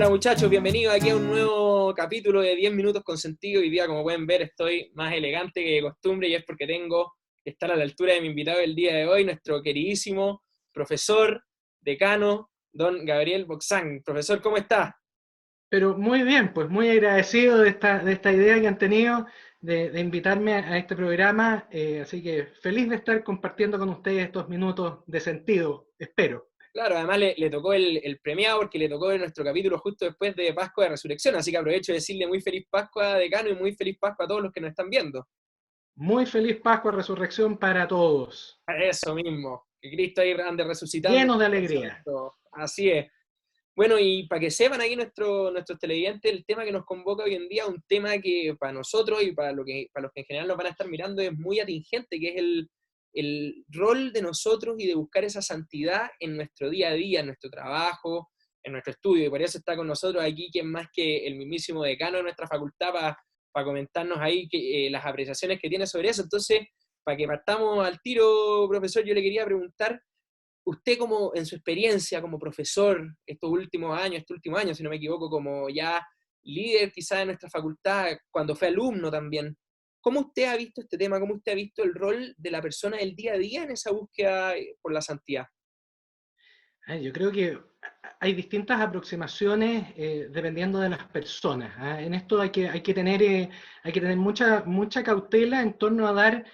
Hola muchachos, bienvenidos aquí a un nuevo capítulo de 10 minutos con sentido. Hoy día, como pueden ver, estoy más elegante que de costumbre y es porque tengo que estar a la altura de mi invitado del día de hoy, nuestro queridísimo profesor, decano, don Gabriel Boxán. Profesor, ¿cómo está? Pero muy bien, pues muy agradecido de esta idea que han tenido de invitarme a este programa, así que feliz de estar compartiendo con ustedes estos minutos de sentido, espero. Claro, además le tocó el premiado porque le tocó en nuestro capítulo justo después de Pascua de Resurrección, así que aprovecho de decirle muy feliz Pascua, decano, y muy feliz Pascua a todos los que nos están viendo. Muy feliz Pascua, Resurrección para todos, Eso mismo, que Cristo ahí ande resucitando. llenos de alegría. Así es. Bueno, y para que sepan aquí nuestros televidentes, el tema que nos convoca hoy en día, un tema que para nosotros y para los que en general nos van a estar mirando es muy atingente, que es el rol de nosotros y de buscar esa santidad en nuestro día a día, en nuestro trabajo, en nuestro estudio. Y por eso está con nosotros aquí quien más que el mismísimo decano de nuestra facultad para comentarnos ahí las apreciaciones que tiene sobre eso. Entonces, para que partamos al tiro, profesor, yo le quería preguntar, usted como en su experiencia como profesor este último año, si no me equivoco, como ya líder quizá de nuestra facultad, cuando fue alumno también, ¿cómo usted ha visto este tema? ¿Cómo usted ha visto el rol de la persona del día a día en esa búsqueda por la santidad? Yo creo que hay distintas aproximaciones dependiendo de las personas. En esto hay que tener mucha cautela en torno a dar,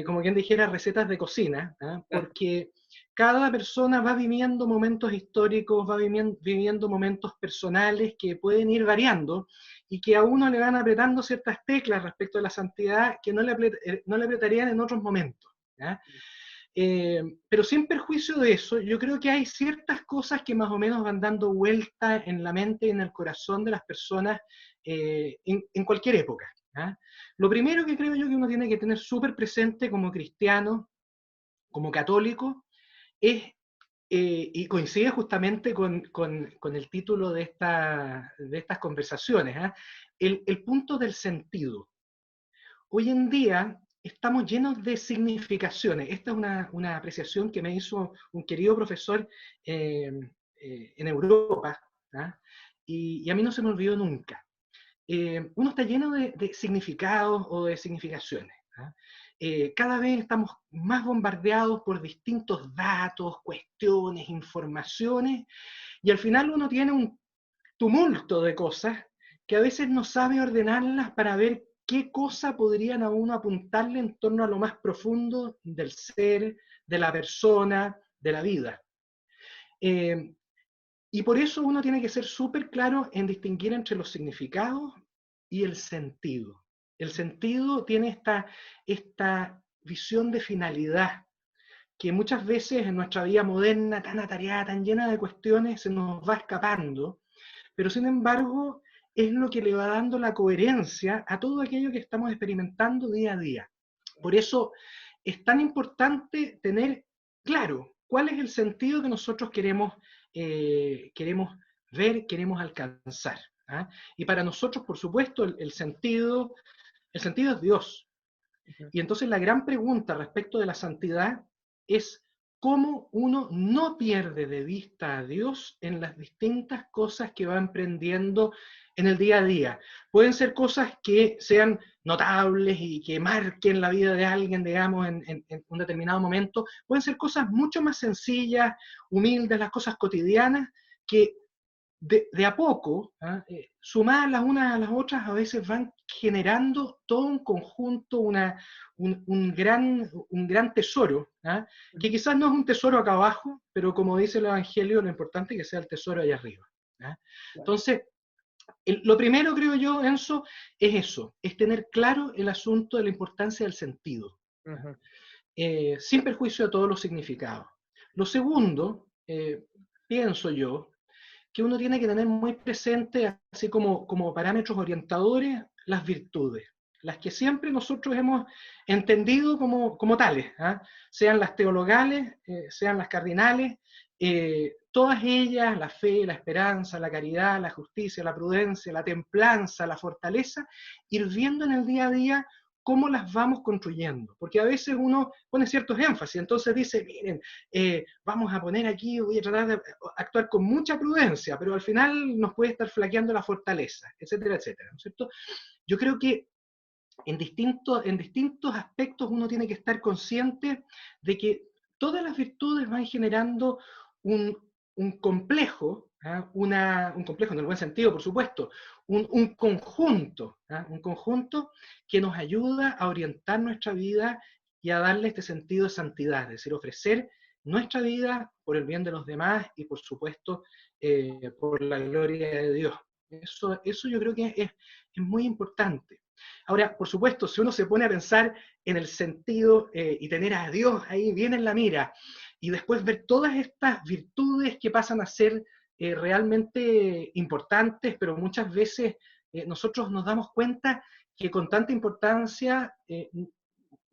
como quien dijera, recetas de cocina, Claro, porque cada persona va viviendo momentos históricos, va viviendo momentos personales que pueden ir variando y que a uno le van apretando ciertas teclas respecto a la santidad que no le apretarían en otros momentos. ¿Ya? Pero sin perjuicio de eso, yo creo que hay ciertas cosas que más o menos van dando vuelta en la mente y en el corazón de las personas en cualquier época. ¿Ah? Lo primero que creo yo que uno tiene que tener súper presente como cristiano, como católico, es, y coincide justamente con el título de estas conversaciones, el punto del sentido. Hoy en día estamos llenos de significaciones. Esta es una apreciación que me hizo un querido profesor eh, en Europa, ¿ah? Y a mí no se me olvidó nunca. Uno está lleno de significados o de significaciones. ¿Ah? Cada vez estamos más bombardeados por distintos datos, cuestiones, informaciones, y al final uno tiene un tumulto de cosas que a veces no sabe ordenarlas para ver qué cosa podrían a uno apuntarle en torno a lo más profundo del ser, de la persona, de la vida. Eh, y por eso uno tiene que ser súper claro en distinguir entre los significados y el sentido. El sentido tiene esta visión de finalidad que muchas veces en nuestra vida moderna, tan atareada, tan llena de cuestiones, se nos va escapando, pero sin embargo es lo que le va dando la coherencia a todo aquello que estamos experimentando día a día. Por eso es tan importante tener claro cuál es el sentido que nosotros queremos ver, queremos alcanzar. ¿Ah? Y para nosotros, por supuesto, el sentido es Dios. ujú. Y entonces la gran pregunta respecto de la santidad es cómo uno no pierde de vista a Dios en las distintas cosas que va emprendiendo en el día a día. Pueden ser cosas que sean notables y que marquen la vida de alguien, digamos, en un determinado momento. Pueden ser cosas mucho más sencillas, humildes, las cosas cotidianas, que de a poco, sumadas las unas a las otras, a veces van generando todo un conjunto, un gran tesoro, que quizás no es un tesoro acá abajo, pero como dice el Evangelio, lo importante es que sea el tesoro allá arriba. Claro. Entonces, lo primero, creo yo, Enzo, es eso, es tener claro el asunto de la importancia del sentido, Ujú. sin perjuicio de todos los significados. Lo segundo, pienso yo, que uno tiene que tener muy presente, así como parámetros orientadores, las virtudes, las que siempre nosotros hemos entendido como tales, sean las teologales, sean las cardinales, todas ellas, la fe, la esperanza, la caridad, la justicia, la prudencia, la templanza, la fortaleza, ir viendo en el día a día cómo las vamos construyendo, porque a veces uno pone ciertos énfasis, entonces dice, miren, vamos a poner aquí, voy a tratar de actuar con mucha prudencia, pero al final nos puede estar flaqueando la fortaleza, etcétera, etcétera, ¿no es cierto? Yo creo que en distintos aspectos uno tiene que estar consciente de que todas las virtudes van generando un, un complejo, ¿ah? Un complejo en el buen sentido, por supuesto, un conjunto, ¿ah? Un conjunto que nos ayuda a orientar nuestra vida y a darle este sentido de santidad, es decir, ofrecer nuestra vida por el bien de los demás y por supuesto por la gloria de Dios. Eso yo creo que es muy importante. Ahora, por supuesto, si uno se pone a pensar en el sentido y tener a Dios ahí bien en la mira, y después ver todas estas virtudes que pasan a ser realmente importantes, pero muchas veces nosotros nos damos cuenta que con tanta importancia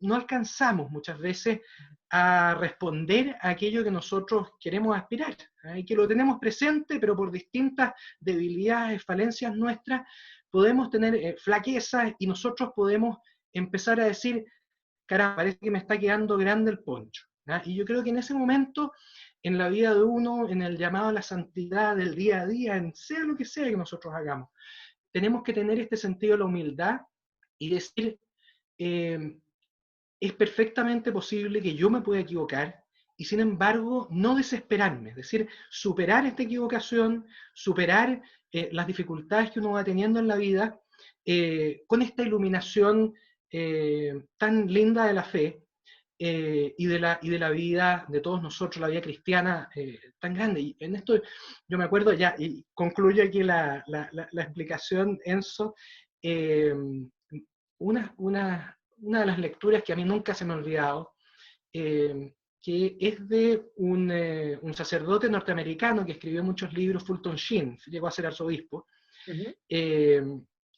no alcanzamos muchas veces a responder a aquello que nosotros queremos aspirar, y que lo tenemos presente, pero por distintas debilidades, falencias nuestras, podemos tener flaquezas y nosotros podemos empezar a decir, caramba, parece que me está quedando grande el poncho. Y yo creo que en ese momento, en la vida de uno, en el llamado a la santidad del día a día, en sea lo que sea que nosotros hagamos, tenemos que tener este sentido de la humildad y decir, eh, es perfectamente posible que yo me pueda equivocar y sin embargo no desesperarme, es decir, superar esta equivocación, superar las dificultades que uno va teniendo en la vida con esta iluminación tan linda de la fe y de la vida de todos nosotros, la vida cristiana tan grande. Y en esto yo me acuerdo ya, y concluyo aquí la explicación, Enzo, eh, una de las lecturas que a mí nunca se me ha olvidado, que es de un sacerdote norteamericano que escribió muchos libros, Fulton Sheen, llegó a ser arzobispo, Ujú. eh,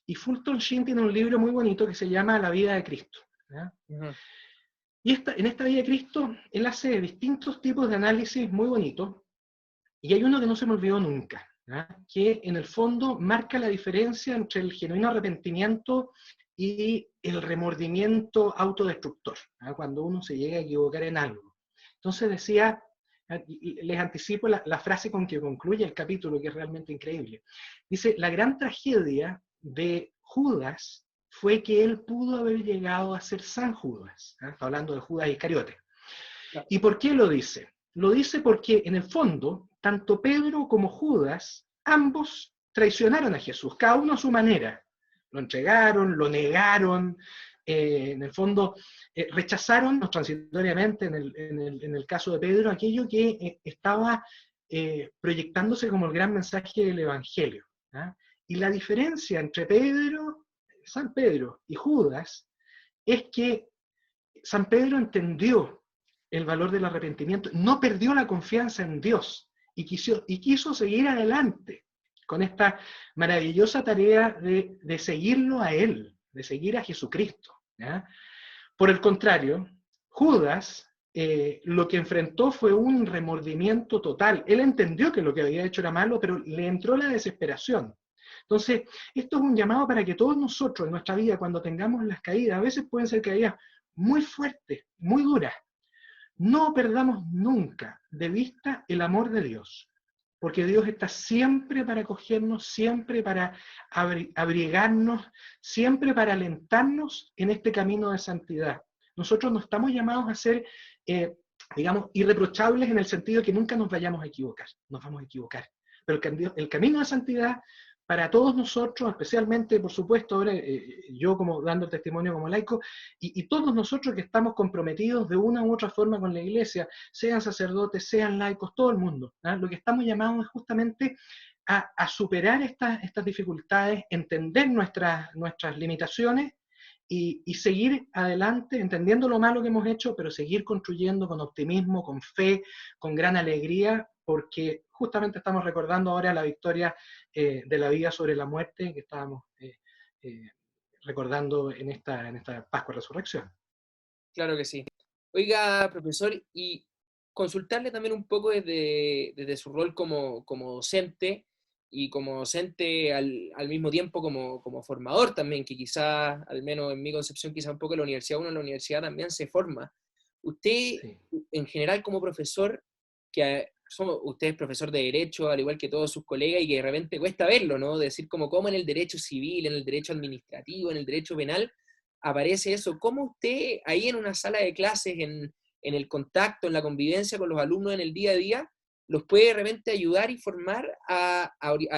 y Fulton Sheen tiene un libro muy bonito que se llama La vida de Cristo. ¿Ya? Ujú. Y en esta vida de Cristo, él hace distintos tipos de análisis muy bonitos, y hay uno que no se me olvidó nunca, ¿ya? Que en el fondo marca la diferencia entre el genuino arrepentimiento y el remordimiento autodestructor, ¿ya? Cuando uno se llega a equivocar en algo. Entonces decía, y les anticipo la frase con que concluye el capítulo, que es realmente increíble. Dice, la gran tragedia de Judas fue que él pudo haber llegado a ser San Judas. ¿Ya? Está hablando de Judas Iscariote. Claro. ¿Y por qué lo dice? Lo dice porque en el fondo, tanto Pedro como Judas, ambos traicionaron a Jesús, cada uno a su manera. Lo entregaron, lo negaron, en el fondo rechazaron transitoriamente, en el caso de Pedro, aquello que estaba proyectándose como el gran mensaje del Evangelio. ¿Ah? Y la diferencia entre San Pedro y Judas es que San Pedro entendió el valor del arrepentimiento, no perdió la confianza en Dios y quiso seguir adelante con esta maravillosa tarea de seguirlo a Él, de seguir a Jesucristo. ¿Ya? Por el contrario, Judas lo que enfrentó fue un remordimiento total. Él entendió que lo que había hecho era malo, pero le entró la desesperación. Entonces, esto es un llamado para que todos nosotros en nuestra vida, cuando tengamos las caídas, a veces pueden ser caídas muy fuertes, muy duras, no perdamos nunca de vista el amor de Dios, porque Dios está siempre para acogernos, siempre para abrigarnos, siempre para alentarnos en este camino de santidad. Nosotros no estamos llamados a ser, digamos, irreprochables en el sentido de que nunca nos vayamos a equivocar, nos vamos a equivocar. Pero el camino de santidad para todos nosotros, especialmente, por supuesto, ahora yo como dando testimonio como laico, y todos nosotros que estamos comprometidos de una u otra forma con la Iglesia, sean sacerdotes, sean laicos, todo el mundo, ¿no? Lo que estamos llamados es justamente a superar estas dificultades, entender nuestras limitaciones y seguir adelante, entendiendo lo malo que hemos hecho, pero seguir construyendo con optimismo, con fe, con gran alegría, porque justamente estamos recordando ahora la victoria de la vida sobre la muerte que estábamos eh, recordando en esta Pascua Resurrección. Claro que sí. Oiga, profesor, y consultarle también un poco desde su rol como docente, y como docente al mismo tiempo como formador también, que quizás, al menos en mi concepción, quizás un poco en la universidad, uno en la universidad también se forma. Usted, Sí. en general, como profesor, usted es profesor de Derecho, al igual que todos sus colegas, y que de repente cuesta verlo, ¿no? Decir como en el derecho civil, en el derecho administrativo, en el derecho penal, aparece eso. ¿Cómo usted, ahí en una sala de clases, en el contacto, en la convivencia con los alumnos en el día a día, los puede de repente ayudar y formar a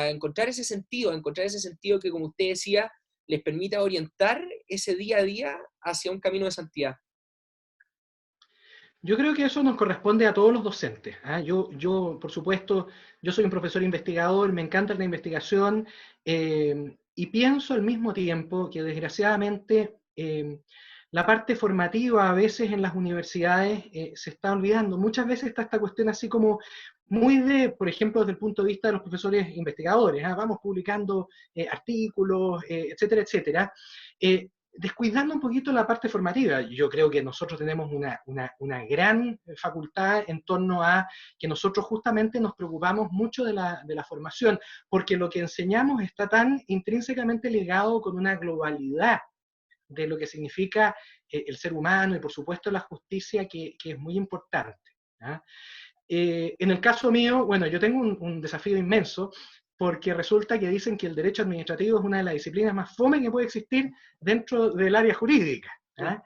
encontrar ese sentido que, como usted decía, les permita orientar ese día a día hacia un camino de santidad? Yo creo que eso nos corresponde a todos los docentes. ¿Ah? Por supuesto, yo soy un profesor investigador, me encanta la investigación, y pienso al mismo tiempo que desgraciadamente la parte formativa a veces en las universidades se está olvidando. Muchas veces está esta cuestión así como muy por ejemplo, desde el punto de vista de los profesores investigadores, ¿ah? Vamos publicando artículos, etcétera, etcétera. Descuidando un poquito la parte formativa. Yo creo que nosotros tenemos una gran facultad en torno a que nosotros justamente nos preocupamos mucho de la formación, porque lo que enseñamos está tan intrínsecamente ligado con una globalidad de lo que significa el ser humano y por supuesto la justicia que es muy importante. ¿Ah? En el caso mío, bueno, yo tengo un desafío inmenso porque resulta que dicen que el derecho administrativo es una de las disciplinas más fome que puede existir dentro del área jurídica. ¿Ah?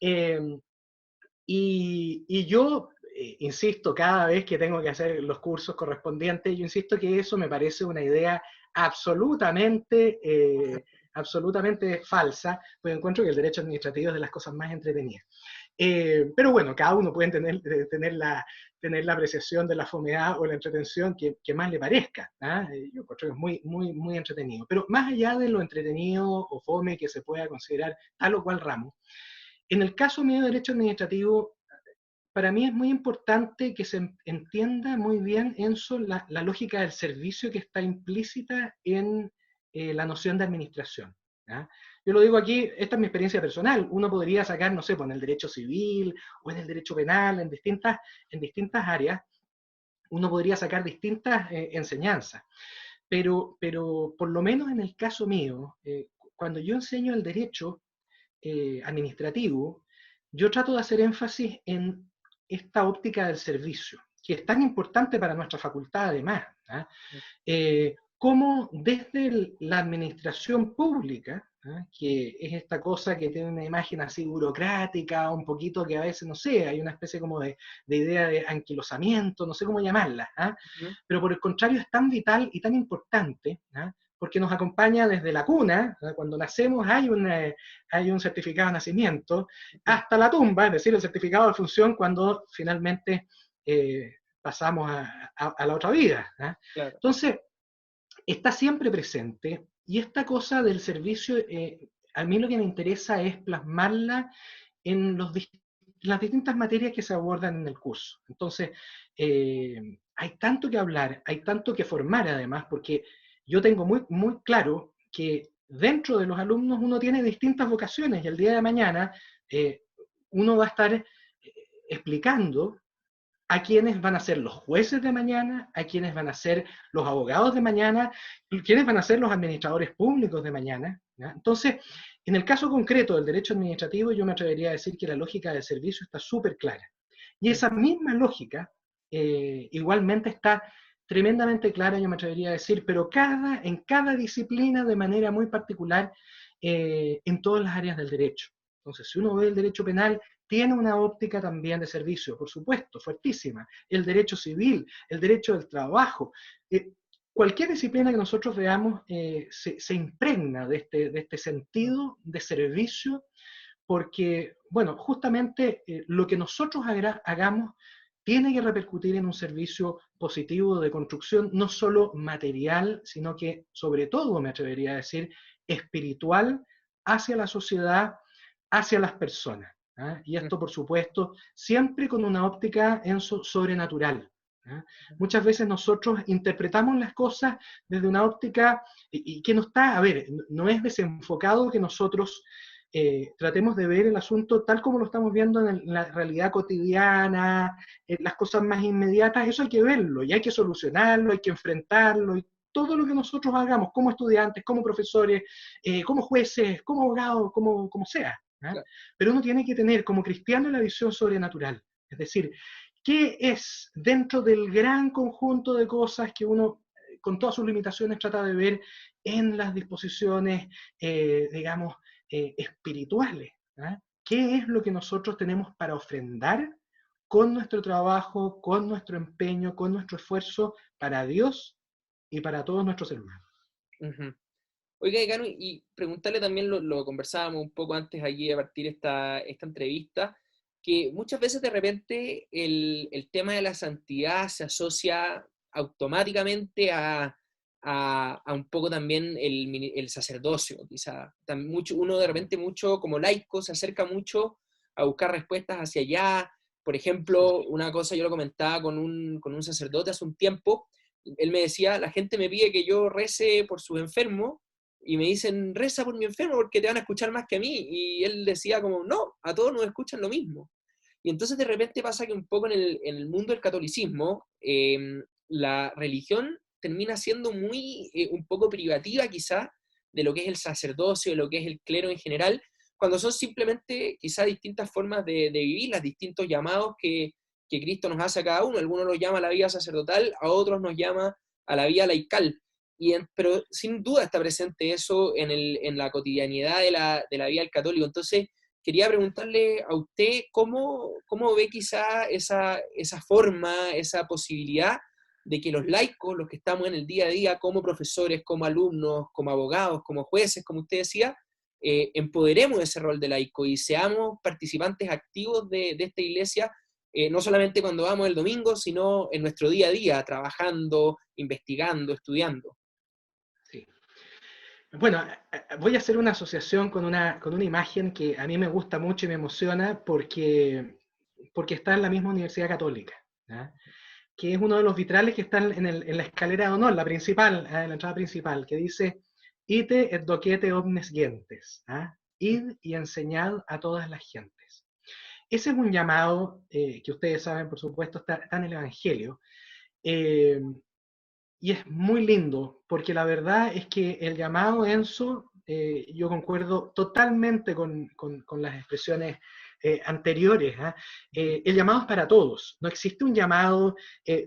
Eh, y yo insisto, cada vez que tengo que hacer los cursos correspondientes, yo insisto que eso me parece una idea absolutamente, absolutamente falsa, porque encuentro que el derecho administrativo es de las cosas más entretenidas. Pero bueno, cada uno puede tener la apreciación de la fomedad o la entretención que más le parezca. ¿Ah? Yo creo que es muy, muy, muy entretenido. Pero más allá de lo entretenido o fome que se pueda considerar tal o cual ramo, en el caso mío de derecho administrativo, para mí es muy importante que se entienda muy bien, Enzo, la lógica del servicio que está implícita en la noción de administración. ¿Ya? Yo lo digo aquí, esta es mi experiencia personal. Uno podría sacar, no sé, pues en el derecho civil o en el derecho penal, en distintas áreas, uno podría sacar distintas enseñanzas. Pero por lo menos en el caso mío, cuando yo enseño el derecho administrativo, yo trato de hacer énfasis en esta óptica del servicio, que es tan importante para nuestra facultad además. ¿Ah? Cómo desde la administración pública, ¿ah? Que es esta cosa que tiene una imagen así burocrática, un poquito que a veces, no sé, hay una especie como de idea de anquilosamiento, no sé cómo llamarla, ¿ah? Ujú. Pero por el contrario es tan vital y tan importante, ¿ah? Porque nos acompaña desde la cuna, ¿ah? Cuando nacemos hay un certificado de nacimiento, hasta la tumba, es decir, el certificado de función cuando finalmente pasamos a la otra vida. ¿Ah? Claro. Entonces, está siempre presente y esta cosa del servicio, a mí lo que me interesa es plasmarla en las distintas materias que se abordan en el curso. Entonces, hay tanto que hablar, hay tanto que formar además, porque yo tengo muy, muy claro que dentro de los alumnos uno tiene distintas vocaciones y el día de mañana uno va a estar explicando a quienes van a ser los jueces de mañana, a quienes van a ser los abogados de mañana, quienes van a ser los administradores públicos de mañana. ¿Ya? Entonces, en el caso concreto del derecho administrativo, yo me atrevería a decir que la lógica del servicio está súper clara. Y esa misma lógica igualmente está tremendamente clara, yo me atrevería a decir, pero en cada disciplina de manera muy particular en todas las áreas del derecho. Entonces, si uno ve el derecho penal, tiene una óptica también de servicio, por supuesto, fuertísima. El derecho civil, el derecho del trabajo. Cualquier disciplina que nosotros veamos se impregna de este sentido de servicio, porque, bueno, justamente lo que nosotros hagamos tiene que repercutir en un servicio positivo de construcción, no solo material, sino que, sobre todo, me atrevería a decir, espiritual, hacia la sociedad, hacia las personas. ¿Ah? Y esto, por supuesto, siempre con una óptica sobrenatural. ¿Ah? Muchas veces nosotros interpretamos las cosas desde una óptica y que no está, a ver, no es desenfocado que nosotros tratemos de ver el asunto tal como lo estamos viendo en la realidad cotidiana, las cosas más inmediatas, eso hay que verlo y hay que solucionarlo, hay que enfrentarlo, y todo lo que nosotros hagamos como estudiantes, como profesores, como jueces, como abogados, como sea. ¿Ah? Claro. Pero uno tiene que tener como cristiano la visión sobrenatural. Es decir, ¿qué es dentro del gran conjunto de cosas que uno, con todas sus limitaciones, trata de ver en las disposiciones, digamos, espirituales? ¿Ah? ¿Qué es lo que nosotros tenemos para ofrendar con nuestro trabajo, con nuestro empeño, con nuestro esfuerzo para Dios y para todos nuestros hermanos? Ujú. Oiga, Gano, y preguntarle también, lo conversábamos un poco antes allí a partir de esta entrevista, que muchas veces de repente el tema de la santidad se asocia automáticamente a un poco también el sacerdocio, quizá. Uno de repente mucho como laico se acerca mucho a buscar respuestas hacia allá. Por Sí. ejemplo, una cosa yo lo comentaba con un sacerdote hace un tiempo, él me decía, la gente me pide que yo rece por sus enfermos, y me dicen, reza por mi enfermo porque te van a escuchar más que a mí. Y él decía como, no, a todos nos escuchan lo mismo. Y entonces de repente pasa que un poco en el mundo del catolicismo, la religión termina siendo muy, un poco privativa quizá de lo que es el sacerdocio, de lo que es el clero en general, cuando son simplemente quizá distintas formas de vivir, los distintos llamados que Cristo nos hace a cada uno. Algunos los llama a la vida sacerdotal, a otros nos llama a la vida laical. Pero sin duda está presente eso en la cotidianidad de la vida del católico. Entonces, quería preguntarle a usted cómo ve quizá esa forma, esa posibilidad de que los laicos, los que estamos en el día a día como profesores, como alumnos, como abogados, como jueces, como usted decía, empoderemos ese rol de laico y seamos participantes activos de esta iglesia, no solamente cuando vamos el domingo, sino en nuestro día a día, trabajando, investigando, estudiando. Sí. Bueno, voy a hacer una asociación con una imagen que a mí me gusta mucho y me emociona porque está en la misma Universidad Católica, ¿ya? Que es uno de los vitrales que están en la escalera de honor, la principal, en la entrada principal, que dice, Ite et docete omnes gentes, ¿ah? Id y enseñad a todas las gentes. Ese es un llamado que ustedes saben, por supuesto, está en el Evangelio, eh, y es muy lindo, porque la verdad es que el llamado Enzo, yo concuerdo totalmente con las expresiones anteriores. ¿Ah? El llamado es para todos, no existe un llamado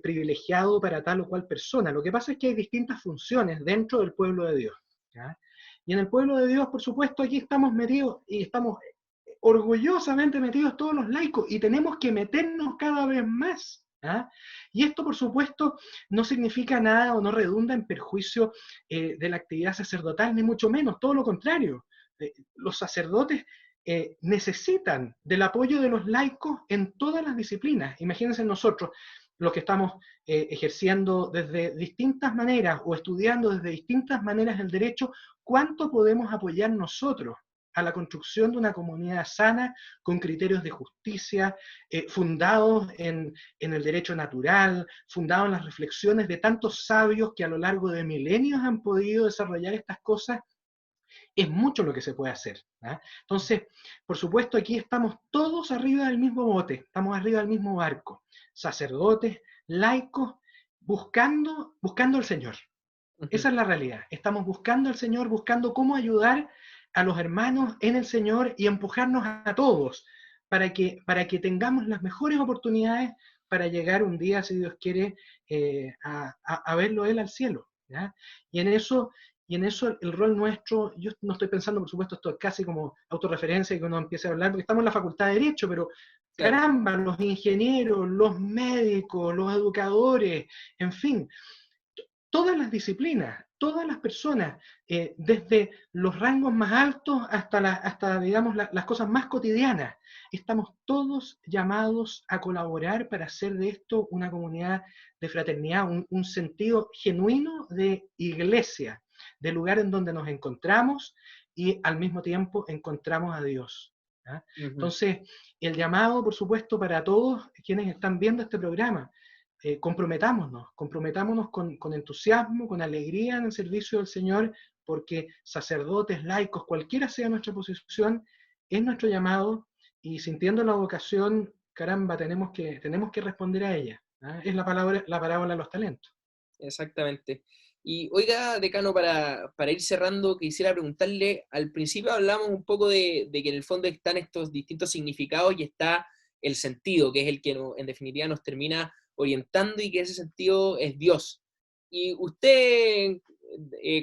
privilegiado para tal o cual persona. Lo que pasa es que hay distintas funciones dentro del pueblo de Dios. ¿Ah? Y en el pueblo de Dios, por supuesto, aquí estamos metidos y estamos orgullosamente metidos todos los laicos y tenemos que meternos cada vez más. ¿Ah? Y esto, por supuesto, no significa nada o no redunda en perjuicio de la actividad sacerdotal, ni mucho menos, todo lo contrario. Los sacerdotes necesitan del apoyo de los laicos en todas las disciplinas. Imagínense nosotros, los que estamos ejerciendo desde distintas maneras o estudiando desde distintas maneras el derecho, ¿cuánto podemos apoyar nosotros a la construcción de una comunidad sana, con criterios de justicia, fundados en el derecho natural, fundados en las reflexiones de tantos sabios que a lo largo de milenios han podido desarrollar estas cosas? Es mucho lo que se puede hacer. ¿Ah? Entonces, por supuesto, aquí estamos todos arriba del mismo bote, estamos arriba del mismo barco, sacerdotes, laicos, buscando al Señor. Esa es la realidad. Estamos buscando al Señor, buscando cómo ayudar a los hermanos en el Señor y empujarnos a todos para que tengamos las mejores oportunidades para llegar un día, si Dios quiere, a verlo Él al cielo. ¿Ya? Y en eso y en eso el rol nuestro, yo no estoy pensando, por supuesto, esto es casi como autorreferencia que uno empiece a hablar, porque estamos en la Facultad de Derecho, pero Claro. caramba, los ingenieros, los médicos, los educadores, en fin, todas las disciplinas, todas las personas, desde los rangos más altos hasta digamos, las cosas más cotidianas, estamos todos llamados a colaborar para hacer de esto una comunidad de fraternidad, un sentido genuino de iglesia, de lugar en donde nos encontramos y al mismo tiempo encontramos a Dios. ¿Ah? Ujú. Entonces, el llamado, por supuesto, para todos quienes están viendo este programa, comprometámonos con entusiasmo, con alegría en el servicio del Señor, porque sacerdotes, laicos, cualquiera sea nuestra posición, es nuestro llamado y sintiendo la vocación, caramba, tenemos que responder a ella. ¿Ah? Es la parábola de los talentos. Exactamente. Y oiga, decano, para ir cerrando, quisiera preguntarle, al principio hablamos un poco de que en el fondo están estos distintos significados y está el sentido, que es el que en definitiva nos termina orientando y que ese sentido es Dios. Y usted,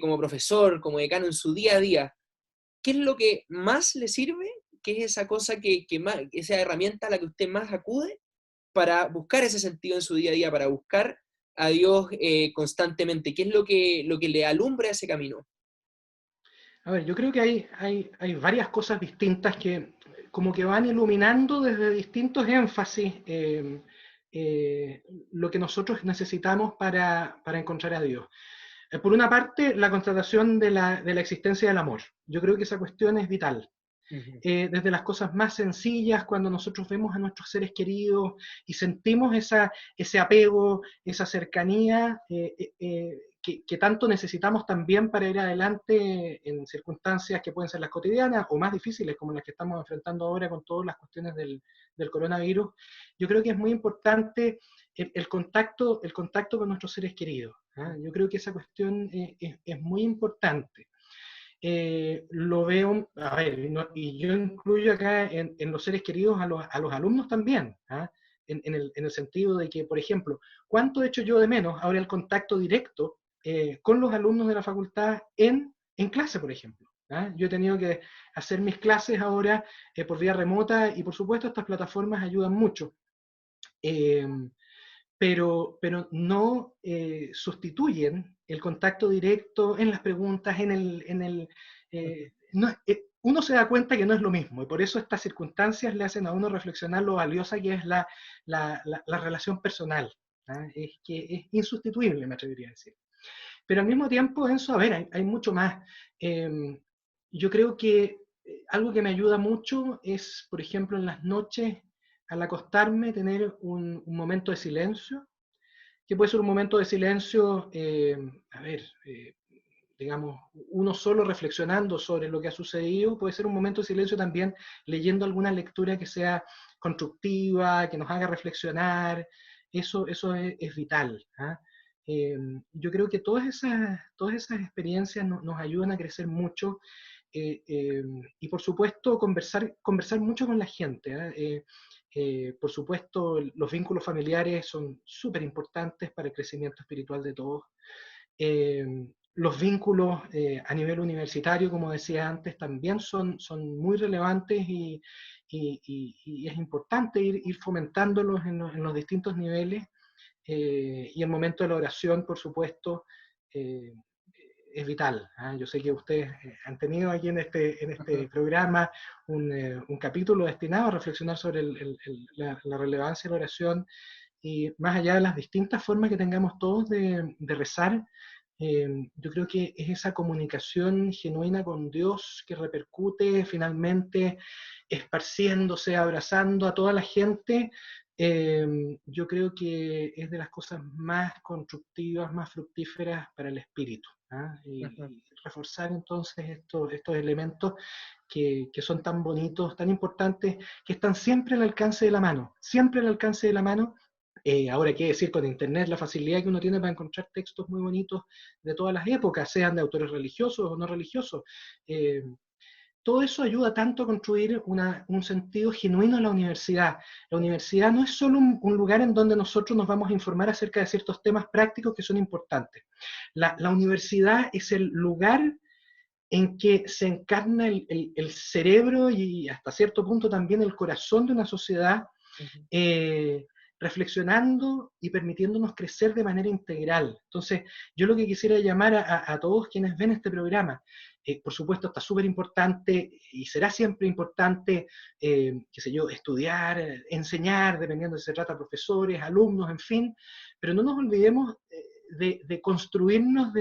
como profesor, como decano en su día a día, ¿qué es lo que más le sirve? ¿Qué es esa cosa que más, esa herramienta a la que usted más acude para buscar ese sentido en su día a día, para buscar a Dios constantemente? ¿Qué es lo que le alumbra ese camino? A ver, yo creo que hay varias cosas distintas que como que van iluminando desde distintos énfasis lo que nosotros necesitamos para encontrar a Dios. Por una parte, la constatación de la existencia del amor. Yo creo que esa cuestión es vital. Ujú. Desde las cosas más sencillas, cuando nosotros vemos a nuestros seres queridos y sentimos ese apego, esa cercanía que tanto necesitamos también para ir adelante en circunstancias que pueden ser las cotidianas o más difíciles como las que estamos enfrentando ahora con todas las cuestiones del coronavirus. Yo creo que es muy importante el contacto con nuestros seres queridos. ¿Ah? Yo creo que esa cuestión es muy importante. Lo veo, a ver, no, y yo incluyo acá en los seres queridos a los alumnos también, ¿ah? En el sentido de que, por ejemplo, ¿cuánto he hecho yo de menos ahora el contacto directo con los alumnos de la facultad en clase, por ejemplo? ¿Ah? Yo he tenido que hacer mis clases ahora por vía remota y por supuesto estas plataformas ayudan mucho. Eh, pero no sustituyen el contacto directo en las preguntas, no, uno se da cuenta que no es lo mismo, y por eso estas circunstancias le hacen a uno reflexionar lo valiosa que es la relación personal. ¿Ah? Es que es insustituible, me atrevería a decir. Pero al mismo tiempo, Enzo, a ver, hay mucho más. Yo creo que algo que me ayuda mucho es, por ejemplo, en las noches, al acostarme, tener un momento de silencio, que puede ser un momento de silencio, a ver, digamos, uno solo reflexionando sobre lo que ha sucedido, puede ser un momento de silencio también leyendo alguna lectura que sea constructiva, que nos haga reflexionar, eso es vital. ¿Ah? Yo creo que todas esas experiencias nos ayudan a crecer mucho y por supuesto conversar mucho con la gente. Por supuesto, los vínculos familiares son súper importantes para el crecimiento espiritual de todos. Eh, los vínculos a nivel universitario, como decía antes, también son muy relevantes y es importante ir fomentándolos en los distintos niveles. Y el momento de la oración, por supuesto, eh, es vital. ¿Ah? Yo sé que ustedes han tenido aquí en este programa un capítulo destinado a reflexionar sobre la relevancia de la oración y más allá de las distintas formas que tengamos todos de rezar, yo creo que es esa comunicación genuina con Dios que repercute finalmente esparciéndose, abrazando a toda la gente. Yo creo que es de las cosas más constructivas, más fructíferas para el espíritu. ¿Ah? Y reforzar entonces estos elementos que son tan bonitos, tan importantes, que están siempre al alcance de la mano, siempre al alcance de la mano. Ahora, qué decir con Internet, la facilidad que uno tiene para encontrar textos muy bonitos de todas las épocas, sean de autores religiosos o no religiosos. Eh, Todo eso ayuda tanto a construir un sentido genuino en la universidad. La universidad no es solo un lugar en donde nosotros nos vamos a informar acerca de ciertos temas prácticos que son importantes. La universidad es el lugar en que se encarna el cerebro y hasta cierto punto también el corazón de una sociedad, eh, reflexionando y permitiéndonos crecer de manera integral. Entonces, yo lo que quisiera llamar a todos quienes ven este programa, por supuesto está súper importante y será siempre importante, qué sé yo, estudiar, enseñar, dependiendo de si se trata de profesores, alumnos, en fin, pero no nos olvidemos de construirnos,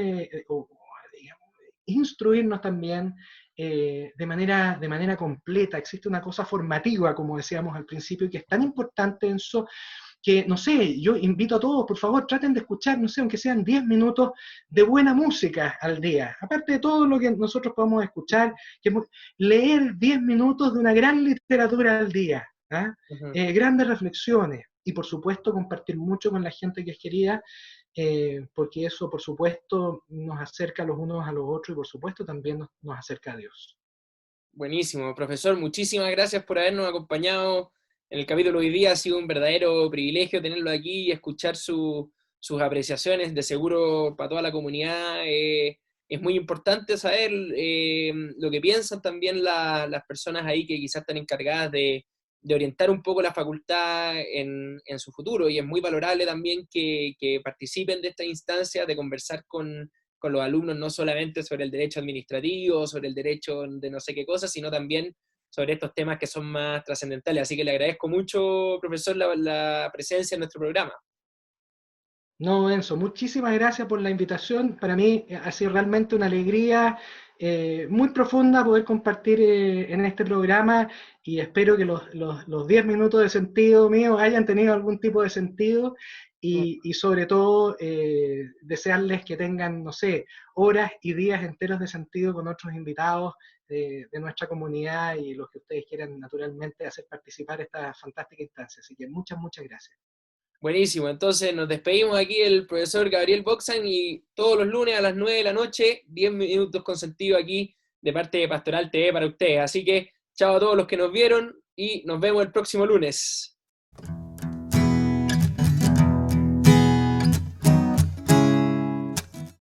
o, digamos, instruirnos también de manera completa. Existe una cosa formativa, como decíamos al principio, que es tan importante en eso, que, no sé, yo invito a todos, por favor, traten de escuchar, no sé, aunque sean 10 minutos de buena música al día. Aparte de todo lo que nosotros podemos escuchar, leer 10 minutos de una gran literatura al día, ¿ah? Grandes reflexiones y, por supuesto, compartir mucho con la gente que es querida. porque eso, por supuesto, nos acerca los unos a los otros y, por supuesto, también nos acerca a Dios. Buenísimo, profesor, muchísimas gracias por habernos acompañado en el capítulo de hoy día. Ha sido un verdadero privilegio tenerlo aquí y escuchar sus apreciaciones. De seguro para toda la comunidad es muy importante saber lo que piensan también las personas ahí que quizás están encargadas de orientar un poco la facultad en su futuro. Y es muy valorable también que participen de esta instancia, de conversar con los alumnos, no solamente sobre el derecho administrativo, sobre el derecho de no sé qué cosas, sino también sobre estos temas que son más trascendentales. Así que le agradezco mucho, profesor, la presencia en nuestro programa. No, Enzo, muchísimas gracias por la invitación. Para mí ha sido realmente una alegría muy profunda poder compartir en este programa y espero que los 10 minutos de sentido mío hayan tenido algún tipo de sentido y sobre todo desearles que tengan, no sé, horas y días enteros de sentido con otros invitados de nuestra comunidad y los que ustedes quieran naturalmente hacer participar esta fantástica instancia. Así que muchas, muchas gracias. Buenísimo, entonces nos despedimos aquí el profesor Gabriel Boxan y todos los lunes a las 9 de la noche, 10 minutos con sentido aquí de parte de Pastoral TV para ustedes. Así que chao a todos los que nos vieron y nos vemos el próximo lunes.